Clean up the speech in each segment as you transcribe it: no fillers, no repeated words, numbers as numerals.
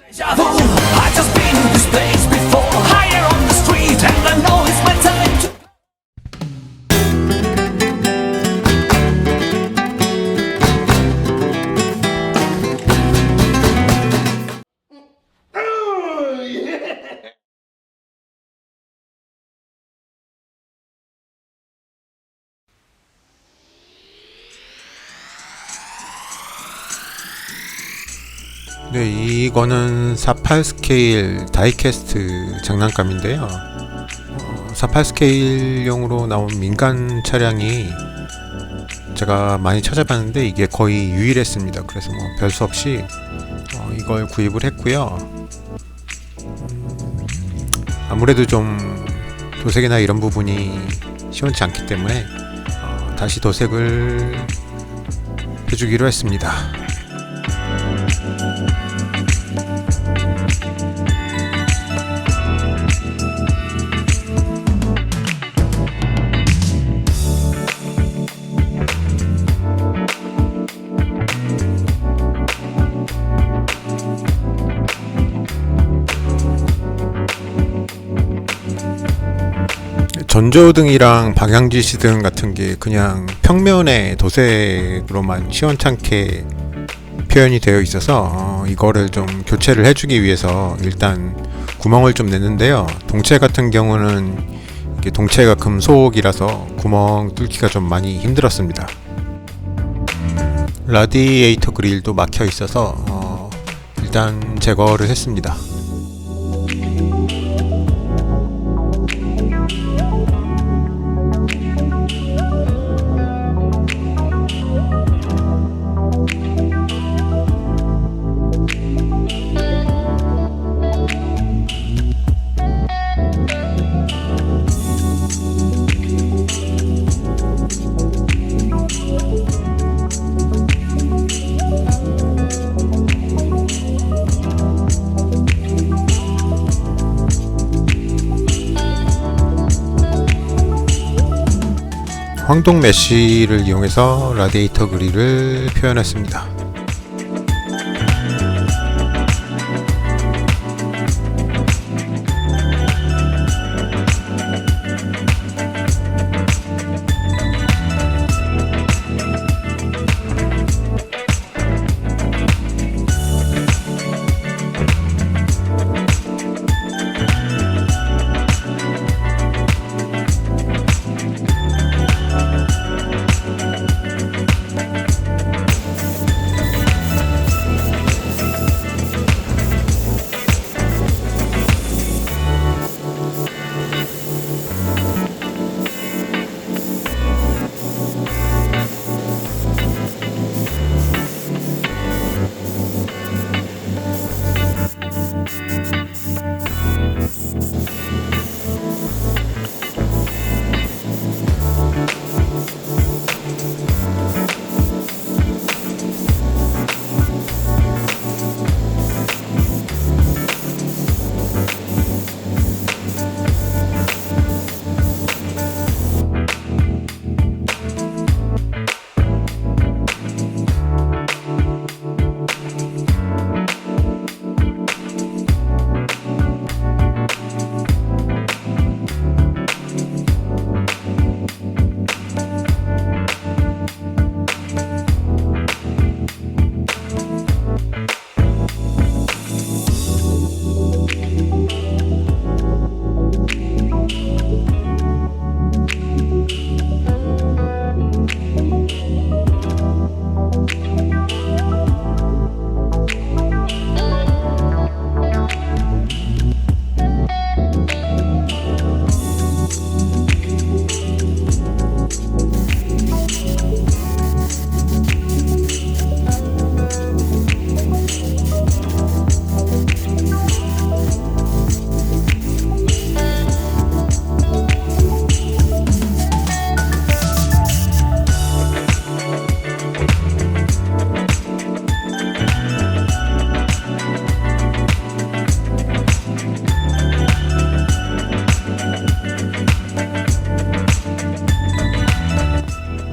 Deja vu, I just been in this place before. Higher on the street, and I know it's my time to. 네, 이거는 48 스케일 다이캐스트 장난감인데요. 48 스케일용으로 나온 민간 차량이 제가 많이 찾아봤는데 이게 거의 유일했습니다. 그래서 뭐 별 수 없이 이걸 구입을 했고요. 아무래도 좀 도색이나 이런 부분이 시원치 않기 때문에 다시 도색을 해주기로 했습니다. 전조등이랑 방향지시등 같은 게 그냥 평면의 도색으로만 시원찮게 표현이 되어 있어서 이거를 좀 교체를 해주기 위해서 일단 구멍을 좀 냈는데요. 동체 같은 경우는 이게 동체가 금속이라서 구멍 뚫기가 좀 많이 힘들었습니다. 라디에이터 그릴도 막혀 있어서 일단 제거를 했습니다. 황동 메쉬를 이용해서 라디에이터 그릴을 표현했습니다.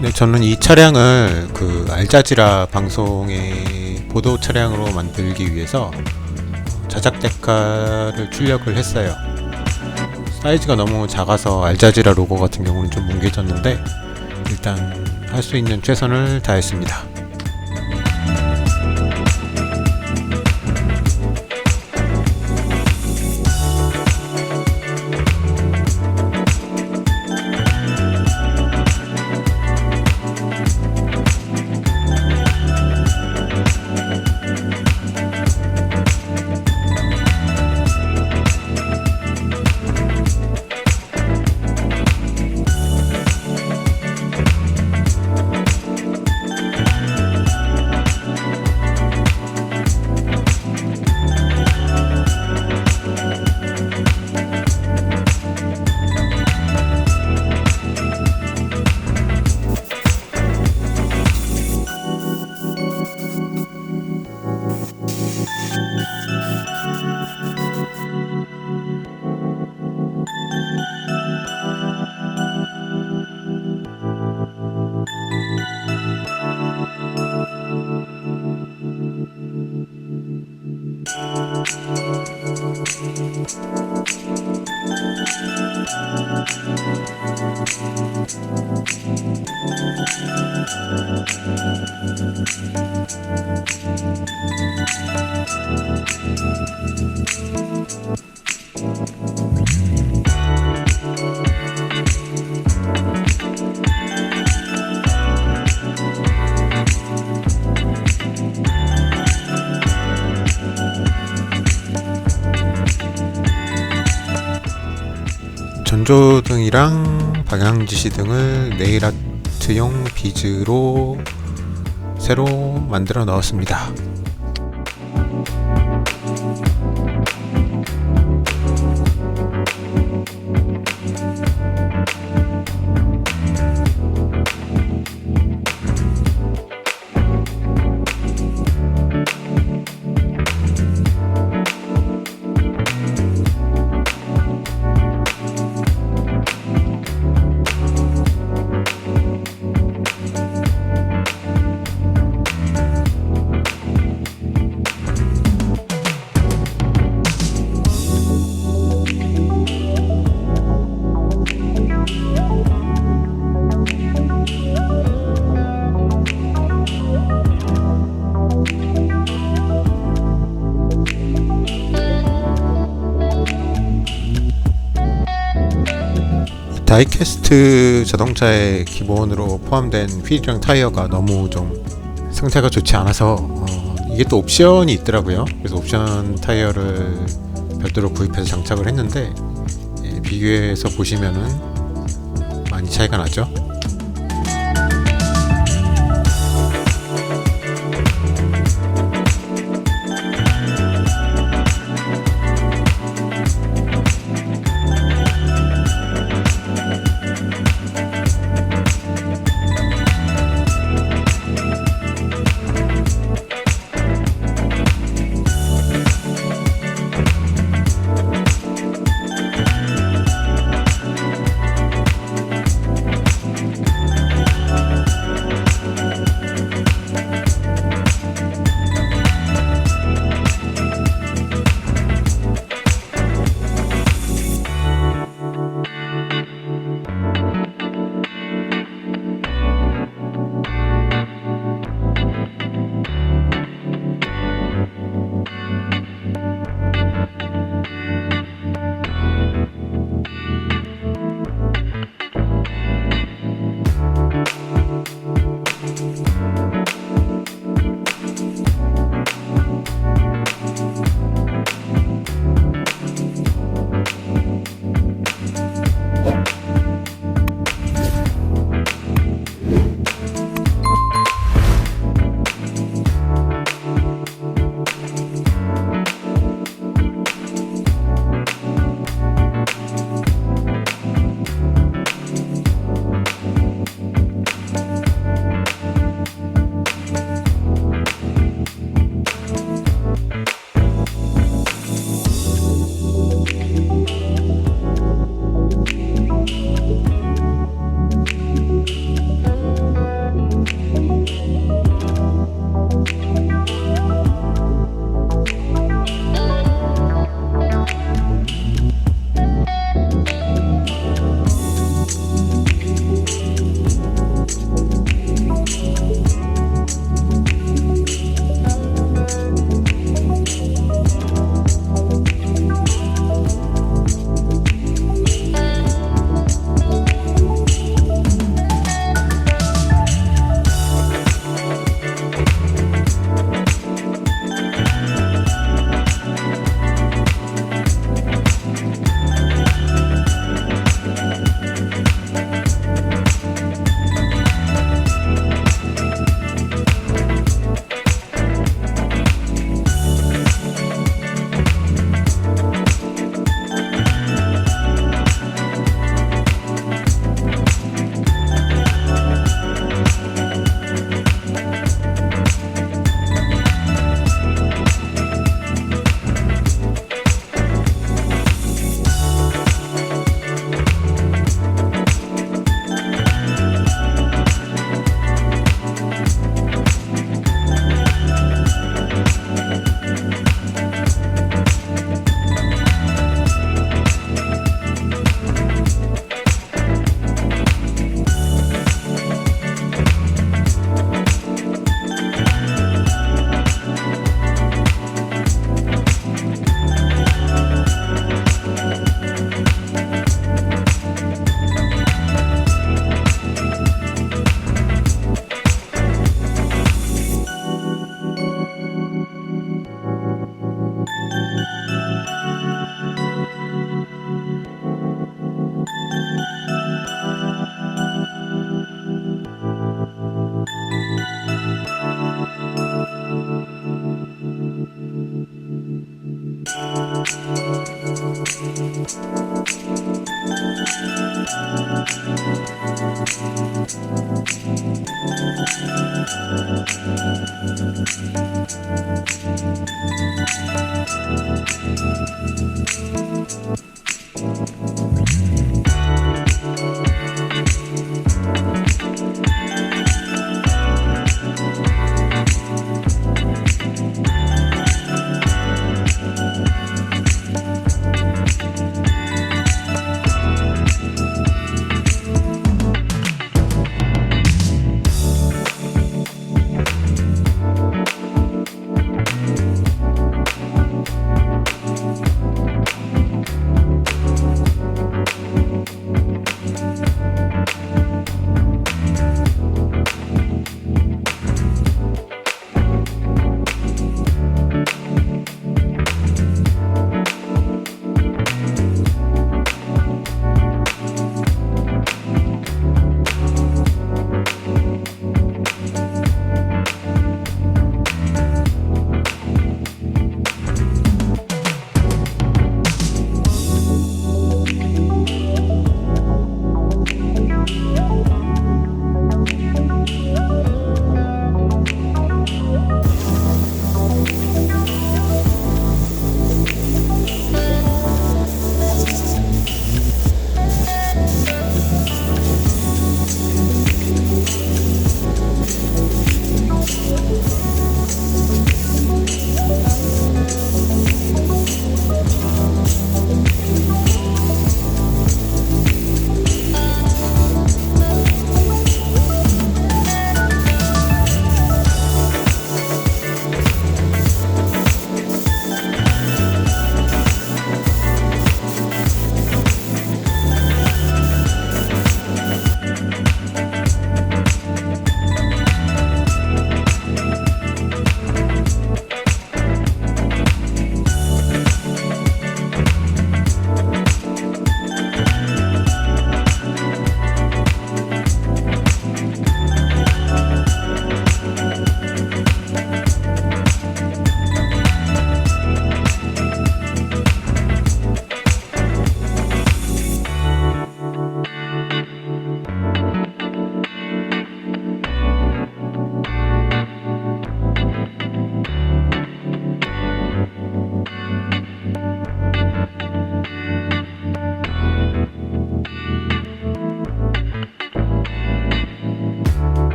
네, 저는 이 차량을 그 알자지라 방송의 보도 차량으로 만들기 위해서 자작 데카를 출력을 했어요. 사이즈가 너무 작아서 알자지라 로고 같은 경우는 좀 뭉개졌는데 일단 할 수 있는 최선을 다했습니다. 전조등이랑 방향지시 등을 네일아트용 비즈로 새로 만들어 넣었습니다. 다이캐스트 자동차에 기본으로 포함된 휠이랑 타이어가 너무 좀 상태가 좋지 않아서 이게 또 옵션이 있더라고요. 그래서 옵션 타이어를 별도로 구입해서 장착을 했는데 비교해서 보시면은 많이 차이가 나죠.